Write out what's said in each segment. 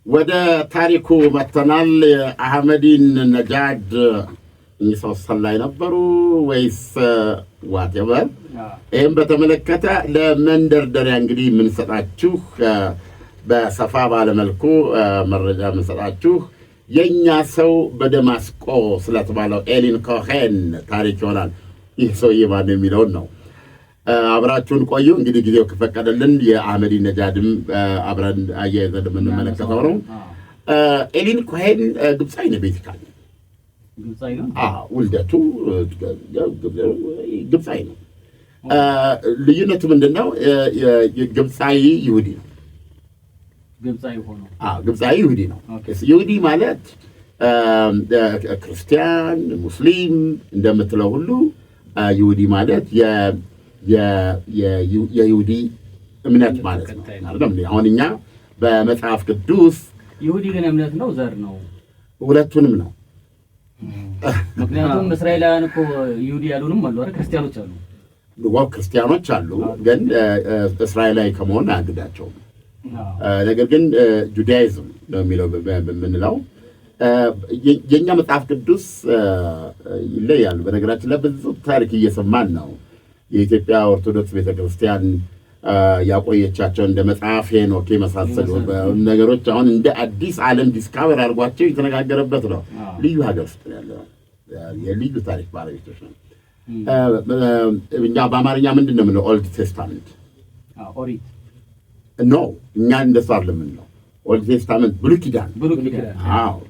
ወደ ታሪኩ መተናል። አህመዲን ነጃድ ሰው ሰላይ ነበሩ ወይስ ዋቴቨር? ይህም በተመለከተ ለመንደርደሪያ እንግዲህ የምንሰጣችሁ በሰፋ ባለመልኩ መረጃ የምንሰጣችሁ የእኛ ሰው በደማስቆ ስለተባለው ኤሊን ኮሄን ታሪክ ይሆናል። ይህ ሰውዬ ማን የሚለውን ነው። አብራችሁን ቆዩ። እንግዲህ ጊዜው ከፈቀደልን የአህመዲን ነጃድም አብረን አያይዘን የምንመለከተው ነው። ኤሊን ኮሄን ግብፃዊ ነው። ቤቲካል ግብፃዊ ነው። ውልደቱ ግብፃዊ ነው። ልዩነቱ ምንድን ነው? ግብፃዊ ይሁዲ ነው። ግብፃዊ ይሁዲ ነው። ይሁዲ ማለት ክርስቲያን፣ ሙስሊም እንደምትለው ሁሉ ይሁዲ ማለት የይሁዲ እምነት ማለት ነው። አሁን እኛ በመጽሐፍ ቅዱስ ይሁዲ ግን እምነት ነው ዘር ነው? ሁለቱንም ነው። ምክንያቱም እስራኤላውያን እኮ ይሁዲ ያሉንም አሉ አይደል? ክርስቲያኖች አሉ። ክርስቲያኖች አሉ፣ ግን እስራኤላዊ ከመሆን አያግዳቸውም። ነገር ግን ጁዳይዝም ነው የሚለው የምንለው። የእኛ መጽሐፍ ቅዱስ ይለያሉ። በነገራችን ላይ ብዙ ታሪክ እየሰማን ነው። የኢትዮጵያ ኦርቶዶክስ ቤተክርስቲያን ያቆየቻቸው እንደ መጽሐፍ ሄኖክ የመሳሰሉ ነገሮች አሁን እንደ አዲስ ዓለም ዲስካቨር አድርጓቸው የተነጋገረበት ነው። ልዩ ሀገር ውስጥ ያለው የልዩ ታሪክ ባለቤቶች ነው። እኛ በአማርኛ ምንድን ነው የምንለው? ኦልድ ቴስታመንት ኖ፣ እኛ እንደሱ አይደለም የምንለው። ኦልድ ቴስታመንት ብሉይ ኪዳን።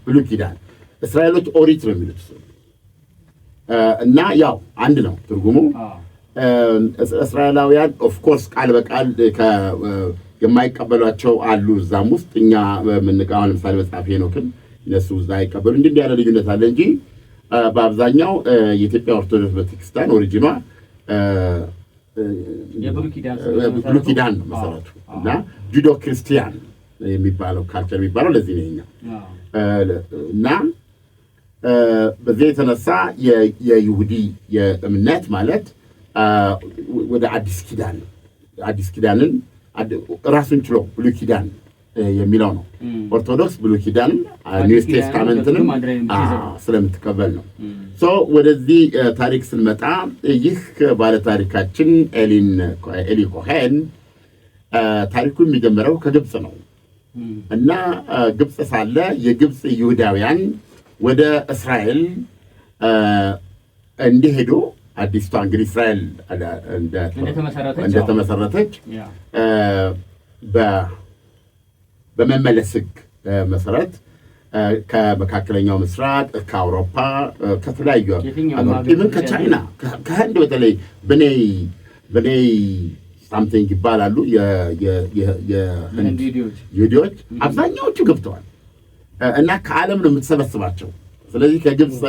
ብሉይ ኪዳን እስራኤሎች ኦሪት ነው የሚሉት እና ያው አንድ ነው ትርጉሙ። እስራኤላውያን ኦፍኮርስ ቃል በቃል የማይቀበሏቸው አሉ እዛም ውስጥ። እኛ የምንቃወም ለምሳሌ መጽሐፍ ሄኖክን እነሱ እዛ አይቀበሉ። እንዲህ ያለ ልዩነት አለ እንጂ በአብዛኛው የኢትዮጵያ ኦርቶዶክስ ቤተክርስቲያን ኦሪጂኗ ብሉይ ኪዳን ነው መሰረቱ እና ጁዶ ክርስቲያን የሚባለው ካልቸር የሚባለው ለዚህ ነው የእኛ እና በዚህ የተነሳ የይሁዲ የእምነት ማለት ወደ አዲስ ኪዳንን ራሱን ችሎ ብሉይ ኪዳን የሚለው ነው። ኦርቶዶክስ ብሉይ ኪዳንን ኒው ቴስታመንትንም ስለምትቀበል ነው። ወደዚህ ታሪክ ስንመጣ ይህ ባለታሪካችን ኤሊ ኮሄን ታሪኩ የሚጀምረው ከግብፅ ነው እና ግብፅ ሳለ የግብፅ ይሁዳውያን ወደ እስራኤል እንዲሄዱ አዲስቷ እንግዲህ እስራኤል እንደተመሰረተች በመመለስ ሕግ መሰረት ከመካከለኛው ምስራቅ ከአውሮፓ ከተለያዩ ኢቨን ከቻይና ከህንድ በተለይ በኔይ ሳምቲንግ ይባላሉ የህንድ ይሁዲዎች አብዛኛዎቹ ገብተዋል እና ከዓለም ነው የምትሰበስባቸው። ስለዚህ ከግብፅ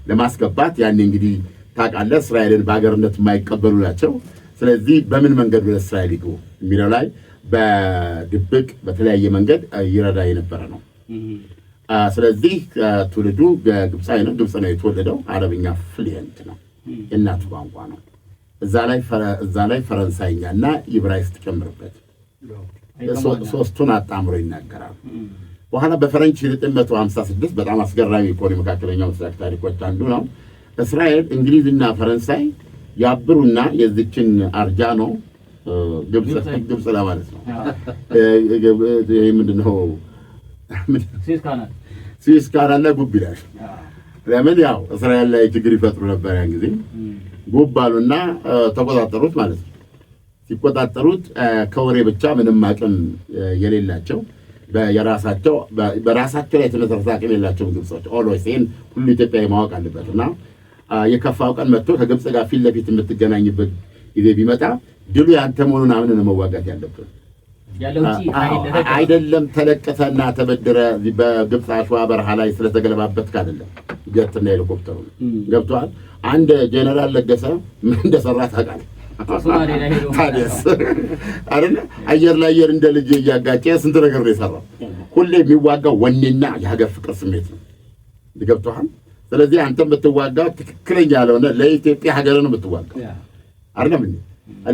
ለማስገባት ያኔ እንግዲህ ታውቃለህ እስራኤልን በሀገርነት የማይቀበሉ ናቸው። ስለዚህ በምን መንገድ ወደ እስራኤል ይግቡ የሚለው ላይ በድብቅ በተለያየ መንገድ ይረዳ የነበረ ነው። ስለዚህ ትውልዱ ግብፃዊ ነው። ግብፅ ነው የተወለደው። አረብኛ ፍሉየንት ነው፣ የእናቱ ቋንቋ ነው። እዛ ላይ ፈረንሳይኛ እና ዕብራይስጥ ጨምርበት፣ ሶስቱን አጣምሮ ይናገራል። በኋላ በፈረንች 956 በጣም አስገራሚ ከሆኑ የመካከለኛው ምስራቅ ታሪኮች አንዱ ነው። እስራኤል እንግሊዝና ፈረንሳይ ያብሩና የዚችን አርጃኖ ግብፅ ለማለት ነው። ይሄ ምንድነው? ስዊስ ካናል ላይ ጉብ ይላል። ለምን? ያው እስራኤል ላይ ችግር ይፈጥሩ ነበር። ያን ጊዜ ጉብ አሉና ተቆጣጠሩት ማለት ነው። ሲቆጣጠሩት ከወሬ ብቻ ምንም አቅም የሌላቸው በራሳቸው ላይ የተመሰረተ አቅም የሌላቸውን ግብጾች ኦልዌይስ ይሄን ሁሉ ኢትዮጵያ ማወቅ አለበት እና የከፋው ቀን መጥቶ ከግብፅ ጋር ፊት ለፊት የምትገናኝበት ጊዜ ቢመጣ ድሉ ያንተ መሆኑን አምነን መዋጋት ያለብን አይደለም። ተለቀሰና ተበድረ በግብፅ አሸዋ በረሃ ላይ ስለተገለባበትክ አይደለም። ጀትና ሄሊኮፕተሩ ገብቷል። አንድ ጄኔራል ለገሰ ምን እንደሰራ ታውቃለህ? ታዲያስ አይደለ? አየር ለአየር እንደ ልጅ እያጋጨ ስንት ነገር ነው የሰራው። ሁሌ የሚዋጋው ወኔና የሀገር ፍቅር ስሜት ነው። ገብቶሃል? ስለዚህ አንተ የምትዋጋው ትክክለኛ ያልሆነ ለኢትዮጵያ ሀገር ነው የምትዋጋው አይደለም እንዴ?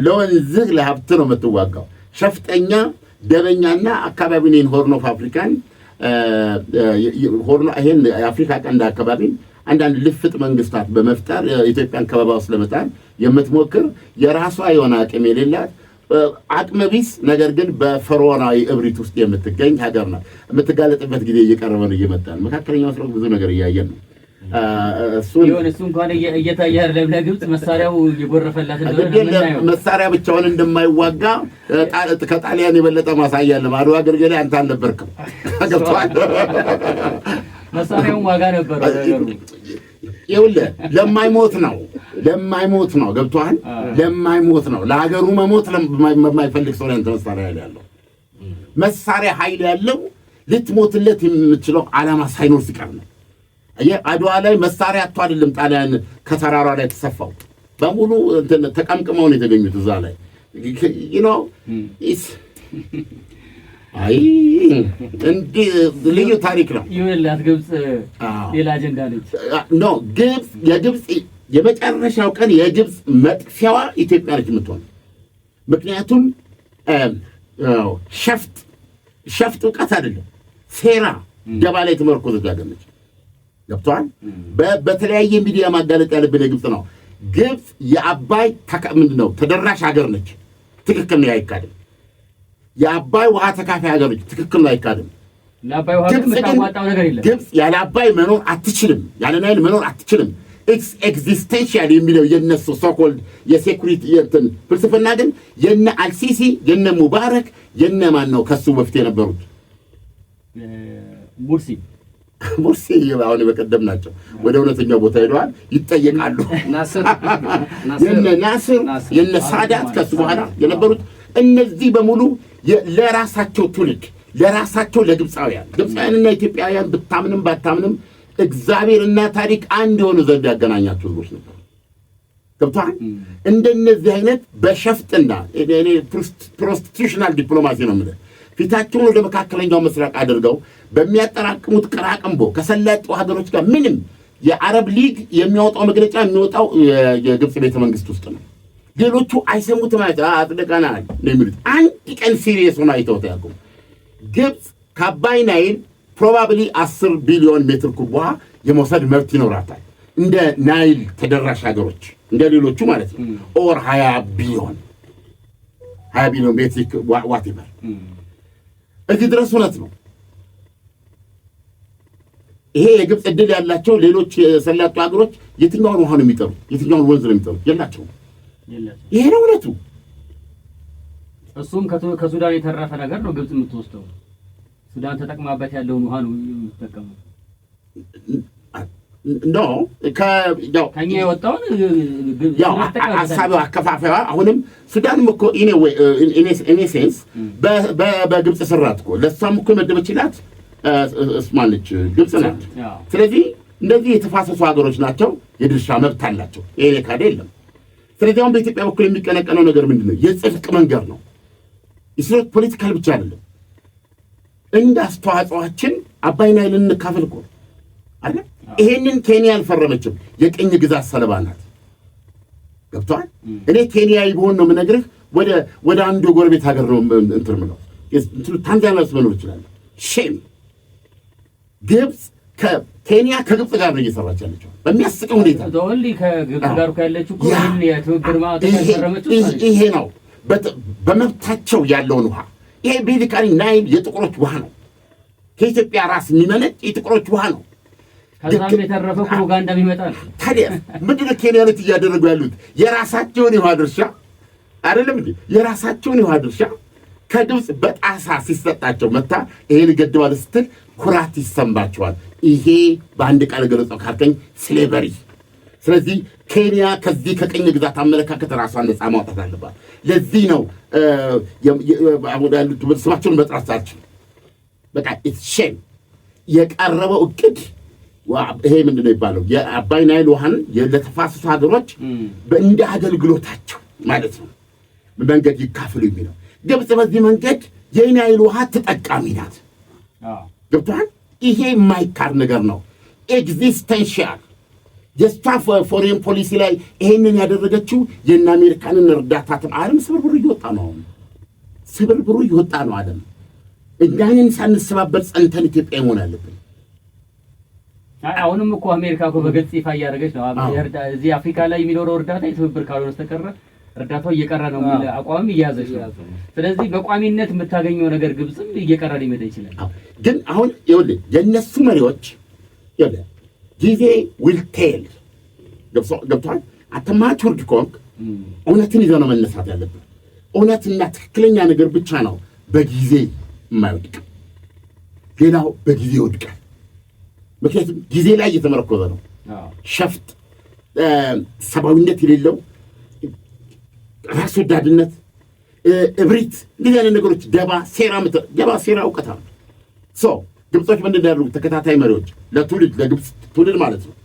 ለወንዝህ ለሀብት ነው የምትዋጋው። ሸፍጠኛ ደበኛና አካባቢውን ሆርን ኦፍ አፍሪካን ይሄን የአፍሪካ ቀንድ አካባቢ አንዳንድ ልፍጥ መንግስታት በመፍጠር ኢትዮጵያን ከበባ ውስጥ ለመጣል የምትሞክር የራሷ የሆነ አቅም የሌላት አቅመቢስ ነገር ግን በፈርዖናዊ እብሪት ውስጥ የምትገኝ ሀገር ናት። የምትጋለጥበት ጊዜ እየቀረበ ነው፣ እየመጣ ነው። መካከለኛው ምስራቅ ብዙ ነገር እያየን ነው። እሱ እንኳን እየታየ አይደለም። ለግብጽ መሳሪያው እየጎረፈላት እንደሆነ መሳሪያ ብቻውን እንደማይዋጋ ከጣሊያን የበለጠ ማሳያ አለ። አድዋ ግርጌ ላይ አንተ አልነበርክም። ገብቶሃል? መሳሪያው ዋጋ ነበር ነገሩ። ይኸውልህ ለማይሞት ነው። ገብቶሃል? ለማይሞት ነው። ለሀገሩ መሞት ለማይፈልግ ሰው ላይ መሳሪያ ያለው መሳሪያ ኃይል ያለው ልትሞትለት የምትችለው ዓላማ ሳይኖር ሲቀር ነው። አድዋ ላይ መሳሪያ አጥቶ አይደለም ጣሊያን ከተራራ ላይ ተሰፋው በሙሉ ተቀምቅመው ነው የተገኙት እዛ ላይ አይ እንዴ ልዩ ታሪክ ነው። ይኸውልህ ግብጽ ሌላ አጀንዳ ነች። የግብጽ የመጨረሻው ቀን የግብጽ መጥፊያዋ ኢትዮጵያ ነች የምትሆነው። ምክንያቱም ሸፍጥ እውቀት አይደለም ሴራ ደባ ላይ ተመርኮዘች ሀገር ነች። ገብቶሃል? በተለያየ ሚዲያ ማጋለጥ ያለብን የግብጽ ነው። ግብጽ የአባይ ምንድን ነው ተደራሽ ሀገር ነች። ትክክል ነው፣ አይካድም። የአባይ ውሃ ተካፋይ ሀገር ነች። ትክክል ነው፣ አይካድም። ግብጽ ያለ አባይ መኖር አትችልም፣ ያለ ናይል መኖር አትችልም። ኤግዚስቴንሻል የሚለው የነሱ ሶኮልድ የሴኩሪቲ ፍልስፍና ግን የነ አልሲሲ የነ ሙባረክ የነ ማን ነው ከሱ በፊት የነበሩት ሙርሲ አሁን በቀደም ናቸው ወደ እውነተኛው ቦታ ሄደዋል፣ ይጠየቃሉ። የነ ናስር የነ ሳዳት ከሱ በኋላ የነበሩት እነዚህ በሙሉ ለራሳቸው ትውልድ ለራሳቸው ግብፃውያንና ኢትዮጵያውያን ብታምንም ባታምንም እግዚአብሔርና ታሪክ አንድ የሆኑ ዘንድ ያገናኛቸው ህዝቦች ነበሩ። ገብቶሃል? እንደነዚህ አይነት በሸፍጥና ፕሮስቲቱሽናል ዲፕሎማሲ ነው የምልህ ፊታቸውን ወደ መካከለኛው ምስራቅ አድርገው በሚያጠራቅሙት ቅራቅንቦ ከሰላጡ ሀገሮች ጋር ምንም የአረብ ሊግ የሚያወጣው መግለጫ የሚወጣው የግብፅ ቤተ መንግስት ውስጥ ነው። ሌሎቹ አይሰሙትም። አጥደቀናል ነው የሚሉት። አንድ ቀን ሲሪየስ ሆነ አይተውት ያውቁ። ግብፅ ከአባይ ናይል ፕሮባብሊ 10 ቢሊዮን ሜትር ኩብ ውሃ የመውሰድ መብት ይኖራታል እንደ ናይል ተደራሽ ሀገሮች እንደ ሌሎቹ ማለት ነው። ኦር 20 ቢሊዮን ሜትር ዋቴቨር እዚህ ድረስ እውነት ነው። ይሄ የግብፅ ዕድል ያላቸው ሌሎች የሰላጡ ሀገሮች የትኛውን ውሃ ነው የሚጠሩት? የትኛውን ወንዝ ነው የሚጠሩት? የላቸውም። ይሄ ነው እውነቱ። እሱም ከሱዳን የተረፈ ነገር ነው ግብፅ የምትወስደው። ሱዳን ተጠቅማበት ያለውን ውሃ ነው የምትጠቀመው። ከኛ የወጣውን ሀሳቢው አከፋፋይዋ አሁንም ሱዳንም እኮ ኢኔ ሴንስ በግብፅ ስራት እኮ ለእሷም እኮ የመደበችላት እስማለች ግብፅ ናት። ስለዚህ እንደዚህ የተፋሰሱ ሀገሮች ናቸው፣ የድርሻ መብት አላቸው። ይሄ ካደ የለም። ስለዚህ አሁን በኢትዮጵያ በኩል የሚቀነቀነው ነገር ምንድን ነው? የጽድቅ መንገድ ነው። የስሎት ፖለቲካል ብቻ አይደለም። እንደ አስተዋጽኦአችን አባይ ናይልን እንካፈል እኮ አለ። ይሄንን ኬንያ አልፈረመችም፣ የቅኝ ግዛት ሰለባ ናት። ገብቶሃል? እኔ ኬንያዊ ብሆን ነው የምነግርህ ወደ አንዱ የጎረቤት ሀገር ነው እንትን ምለው ታንዛኒያ ውስጥ መኖር እችላለሁ። ሼም ግብፅ ኬንያ ከግብፅ ጋር ነው እየሰራች ያለችው በሚያስቀው ሁኔታ። ከግብፅ ጋር ያለችው ይሄ ነው በመብታቸው ያለውን ውሃ። ይሄ ቤዚካሊ ናይል የጥቁሮች ውሃ ነው። ከኢትዮጵያ ራስ የሚመነጭ የጥቁሮች ውሃ ነው። ከዛም የተረፈ ከኡጋንዳ ይመጣል። ታዲያ ምንድን ነው ኬንያኖች እያደረጉ ያሉት? የራሳቸውን የውሃ ድርሻ አይደለም እንዴ? የራሳቸውን የውሃ ድርሻ ከግብፅ በጣሳ ሲሰጣቸው መታ ይሄን ገድባለ ስትል ኩራት ይሰማቸዋል። ይሄ በአንድ ቃል ገለጸው ካልከኝ ስሌቨሪ። ስለዚህ ኬንያ ከዚህ ከቀኝ ግዛት አመለካከት ራሷን ነፃ ማውጣት አለባት። ለዚህ ነው ያሉት ስማቸውን መጥራት አልችልም። በቃ ኢትስ ሼም የቀረበው እቅድ ይሄ ምንድነው ይባለው? የአባይ ናይል ውሃን ለተፋሰሱ ሀገሮች እንደ አገልግሎታቸው ማለት ነው መንገድ ይካፈሉ የሚለው። ግብፅ በዚህ መንገድ የናይል ውሃ ተጠቃሚ ናት። ገብቶሃል? ይሄ የማይካድ ነገር ነው። ኤግዚስተንሻል የስቷ ፎሬን ፖሊሲ ላይ ይሄንን ያደረገችው የእነ አሜሪካንን እርዳታ ዓለም ስብርብር እየወጣ ነው። ስብርብሩ ይወጣ ነው ዓለም። እኛን ሳንሰባበር ጸንተን ኢትዮጵያ መሆን አለብን። አሁንም እኮ አሜሪካ እኮ በግልጽ ይፋ እያደረገች ነው። እዚህ አፍሪካ ላይ የሚኖረው እርዳታ የትብብር ካልሆነ በስተቀር እርዳታው እየቀረ ነው የሚል አቋም እያያዘች ነው። ስለዚህ በቋሚነት የምታገኘው ነገር ግብጽም እየቀረ ሊመጣ ይችላል። ግን አሁን ይኸውልህ የእነሱ መሪዎች ይኸውልህ ጊዜ ዊል ቴል ገብቶሃል። አተማቹርድ ኮንክ እውነትን ይዘው ነው መነሳት ያለብን። እውነትና ትክክለኛ ነገር ብቻ ነው በጊዜ የማይወድቅ፣ ሌላው በጊዜ ይወድቃል። ምክንያቱም ጊዜ ላይ እየተመረኮዘ ነው። ሸፍጥ፣ ሰብአዊነት የሌለው ራስ ወዳድነት፣ እብሪት፣ እንደዚህ አይነት ነገሮች፣ ደባ ሴራ እውቀት አለ። ግብጾች ምንድን ያደርጉት? ተከታታይ መሪዎች ለትውልድ ለግብጽ ትውልድ ማለት ነው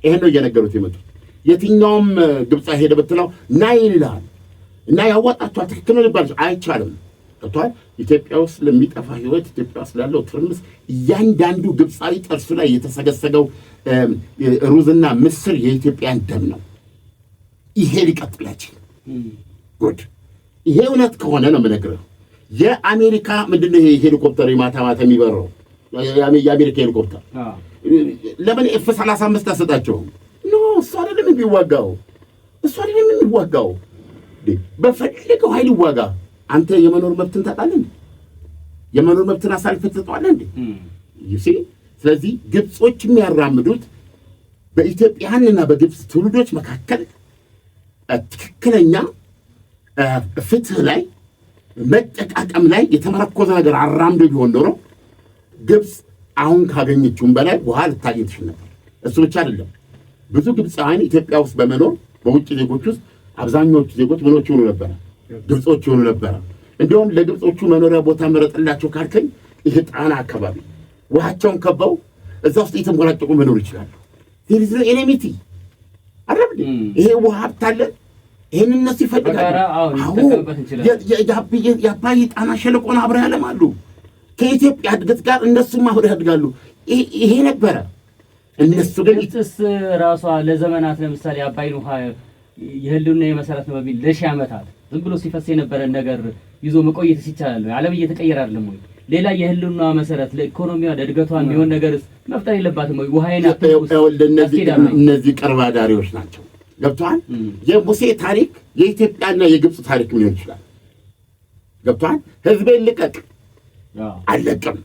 ይሄን ነው እየነገሩት የመጡት። የትኛውም ግብጽ ሄደ ብትለው ናይል ይልሃል እና ያዋጣቸዋል። ትክክል ነው ሊባል አይቻልም። ገብቶሃል? ኢትዮጵያ ውስጥ ለሚጠፋ ህይወት፣ ኢትዮጵያ ውስጥ ላለው ትርምስ እያንዳንዱ ግብፃዊ ጥርሱ ላይ የተሰገሰገው ሩዝና ምስር የኢትዮጵያን ደም ነው። ይሄ ሊቀጥል አይችልም። ጉድ ይሄ እውነት ከሆነ ነው የምነግርህ። የአሜሪካ ምንድነው ይሄ ሄሊኮፕተር ማታ ማታ የሚበረው የአሜሪካ ሄሊኮፕተር ለምን F-35 አሰጣቸውም? ኖ እሱ አይደለም የሚዋጋው፣ እሱ አይደለም የሚዋጋው። በፈለገው ኃይል ይዋጋ። አንተ የመኖር መብትን ታጣለህ እንዴ? የመኖር መብትን አሳልፈህ ትሰጠዋለህ እንዴ? ይሲ ስለዚህ ግብጾች የሚያራምዱት በኢትዮጵያና በግብጽ ትውልዶች መካከል ትክክለኛ ፍትህ ላይ መጠቃቀም ላይ የተመረኮዘ ነገር አራምዶ ቢሆን ኖሮ ግብጽ አሁን ካገኘችውም በላይ ውሃ ልታገኝ ትችል ነበር። እሱ ብቻ አይደለም፣ ብዙ ግብፃውያን ኢትዮጵያ ውስጥ በመኖር በውጭ ዜጎች ውስጥ አብዛኛዎቹ ዜጎች ምኖች ይሆኑ ነበረ፣ ግብጾች ይሆኑ ነበረ። እንዲሁም ለግብጾቹ መኖሪያ ቦታ መረጥላቸው ካልከኝ ይሄ ጣና አካባቢ ውሃቸውን ከበው እዛ ውስጥ የተንቆራጨቁ መኖር ይችላሉ። ዜሪዝ ነው ኤሌሚቲ አይደል? ይሄ ውሃ ሀብት አለን። ይሄን እነሱ ይፈልጋሉ። የአባይ ጣና ሸለቆን አብረው ያለማሉ። ከኢትዮጵያ እድገት ጋር እነሱም አብረው ያድጋሉ። ይሄ ነበረ። እነሱ ግን ግብጽስ ራሷ ለዘመናት ለምሳሌ አባይን ውሃ የህልውና የመሰረት ነው በሚል ለሺህ ዓመታት ዝም ብሎ ሲፈስ የነበረን ነገር ይዞ መቆየት ይቻላል? ዓለም እየተቀየረ አይደለም ወይ? ሌላ የህልውና መሰረት ለኢኮኖሚዋ ለእድገቷ የሚሆን ነገርስ መፍጠር የለባትም ወይ? ውሃይና እነዚህ ቅርብ አዳሪዎች ናቸው። ገብቶሃል? የሙሴ ታሪክ የኢትዮጵያና የግብጽ ታሪክ ሊሆን ይችላል። ገብቶሃል? ህዝቤን ልቀቅ፣ አልለቅም።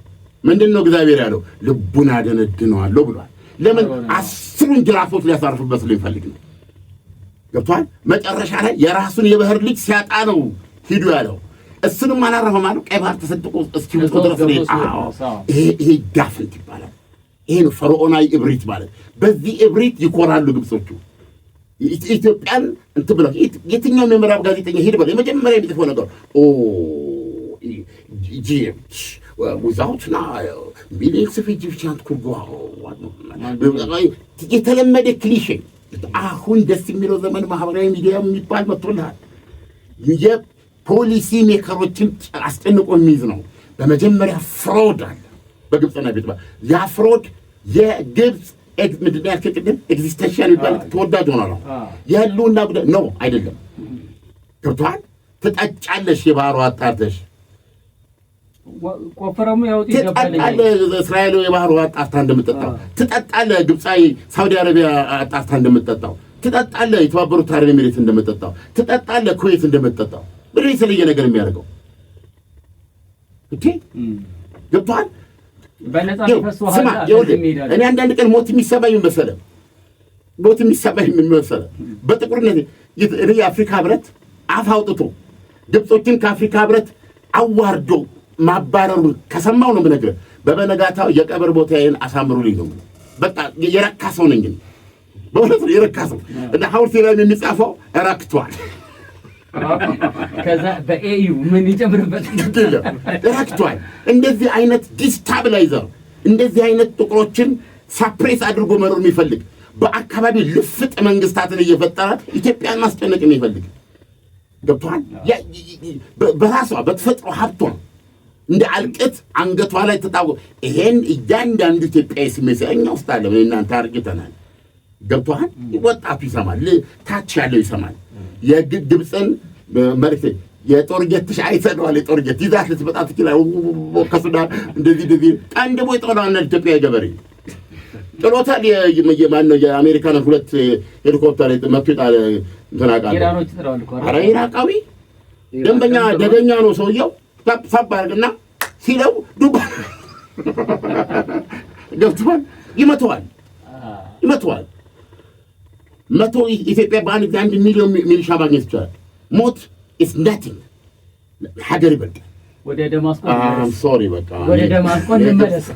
ምንድነው እግዚአብሔር ያለው? ልቡን አደነድነዋለሁ ብሏል። ለምን? 10 ጅራፎች ሊያሳርፍበት ስለሚፈልግ ነው። ገብቶሃል? መጨረሻ ላይ የራሱን የባህር ልጅ ሲያጣ ነው ሂዱ ያለው። እሱንም አላረፈም አለው። ቀይ ባህር ተሰጥቆ እስኪሞት ድረስ ይሄ ዳፍንት ይባላል። ይሄ ነው ፈርዖናዊ እብሪት ማለት። በዚህ እብሪት ይኮራሉ ግብጾቹ። ኢትዮጵያን እንትን ብለው የትኛውም የምዕራብ ጋዜጠኛ ሄድ በለው የመጀመሪያ የሚጽፈው ነገር ኢጂፕት without Nile millions of Egyptians could go የተለመደ ክሊሼ። አሁን ደስ የሚለው ዘመን ማህበራዊ ሚዲያ የሚባል መጥቶልሃል። የፖሊሲ ሜከሮችን አስጨንቆ የሚይዝ ነው። በመጀመሪያ ፍሮድ አለ በግብፅና ቤት። ያ ፍሮድ የግብፅ ምንድን ነው ያልከኝ ቅድም ኤግዚስተንሻል የሚባል ተወዳጅ ሆኗል ነው የህልውና ጉዳይ ነው አይደለም። ገብቶሃል? ትጠጫለሽ፣ የባህሩ አጣርተሽ ቆፈረሙ ያውጥ ይገባል። እስራኤል የባህሩ አጣርታ እንደምትጠጣው ትጠጣለህ። ግብፃዊ ሳውዲ አረቢያ አጣርታ እንደምትጠጣው ትጠጣለህ። የተባበሩት አረብ ኤሚሬት እንደምትጠጣው ትጠጣለህ። ኩዌት እንደምትጠጣው ምንም የተለየ ነገር የሚያደርገው ገብቶሃል? እኔ አንዳንድ ቀን ሞት የሚሰማኝ መሰለህ በጥቁርነት እኔ የአፍሪካ ህብረት አፍ አውጥቶ ግብጾችን ከአፍሪካ ህብረት አዋርዶ ማባረሩ ከሰማው ነው የምነግርህ። በበነጋታው የቀብር ቦታዬን አሳምሩልኝ ነው። በቃ የረካ ሰው ነኝ በእውነት ነው የረካ ሰው። እና ሐውልት ላይ የሚጻፈው ረክቷል። ከዛ በኤዩ ምን ይጨምርበት ረክቷል። እንደዚህ አይነት ዲስታብላይዘር እንደዚህ አይነት ጥቁሮችን ሳፕሬስ አድርጎ መኖር የሚፈልግ በአካባቢ ልፍጥ መንግስታትን እየፈጠረ ኢትዮጵያን ማስጨነቅ የሚፈልግ ገብቶሃል? በራሷ በተፈጥሮ ሀብቷ እንደ አልቅት አንገቷ ላይ ተጣው። ይሄን እያንዳንዱ ኢትዮጵያዊ ስሜት እኛ ውስጥ አለ። እናንተ አርግተናል። ገብቶሃል? ወጣቱ ይሰማል፣ ታች ያለው ይሰማል። የግብፅን መልእክት የጦር ጀትሽ አይሰደዋል። የጦር ጀት ይዛት ልትመጣ ትችላለህ። ከሱዳን እንደዚህ ቀን ደግሞ ይጠላና ኢትዮጵያ ገበሬ ጥሎታል። የማነው የአሜሪካን 2 ሄሊኮፕተር መጥቶ ይጣል እንትና ቃል ኢራኖች ጥለዋል እኮ ኧረ ኢራቃዊ ደንበኛ ደገኛ ነው ሰውየው። ሳብ አድርግና ሲለው ዱባ ገብቷል። ይመተዋል። መቶ ኢትዮጵያ በአንድ ሚሊዮን ሚሊሻ ማግኘት ይችላል። ሞት is nothing ሀገር ይበልጣል። ወደ ደማስቆ ሶሪ በቃ ወደ ደማስቆ እንመለስ።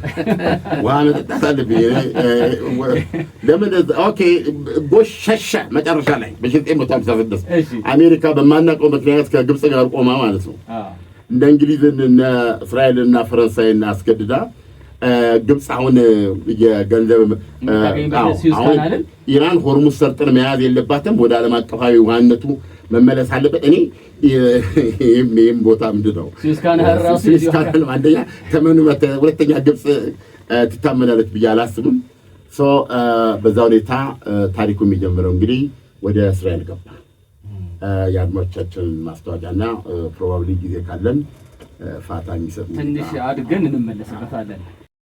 ዋና መጠጣት አለብኝ። ለምን ኦኬ ጎሽ ሸሸ። መጨረሻ ላይ በ1956 አሜሪካ በማናውቀው ምክንያት ከግብጽ ጋር ቆማ ማለት ነው። እንደ እንግሊዝና እስራኤልና ፈረንሳይና አስገድዳ ግብጽ አሁን የገንዘብ ኢራን ሆርሙዝ ሰርጥን መያዝ የለባትም። ወደ ዓለም አቀፋዊ ዋነቱ መመለስ አለበት። እኔ ይሄም ቦታ ምንድን ነው ስዊስ ካናል አንደኛ ተመኑ ሁለተኛ ግብጽ ትታመናለች ብዬ አላስብም። በዛ ሁኔታ ታሪኩ የሚጀምረው እንግዲህ ወደ እስራኤል ገባ። የአድማጮቻችን ማስታወቂያና ፕሮባብሊ ጊዜ ካለን ፋታ የሚሰጥ ትንሽ አድርገን እንመለስበታለን።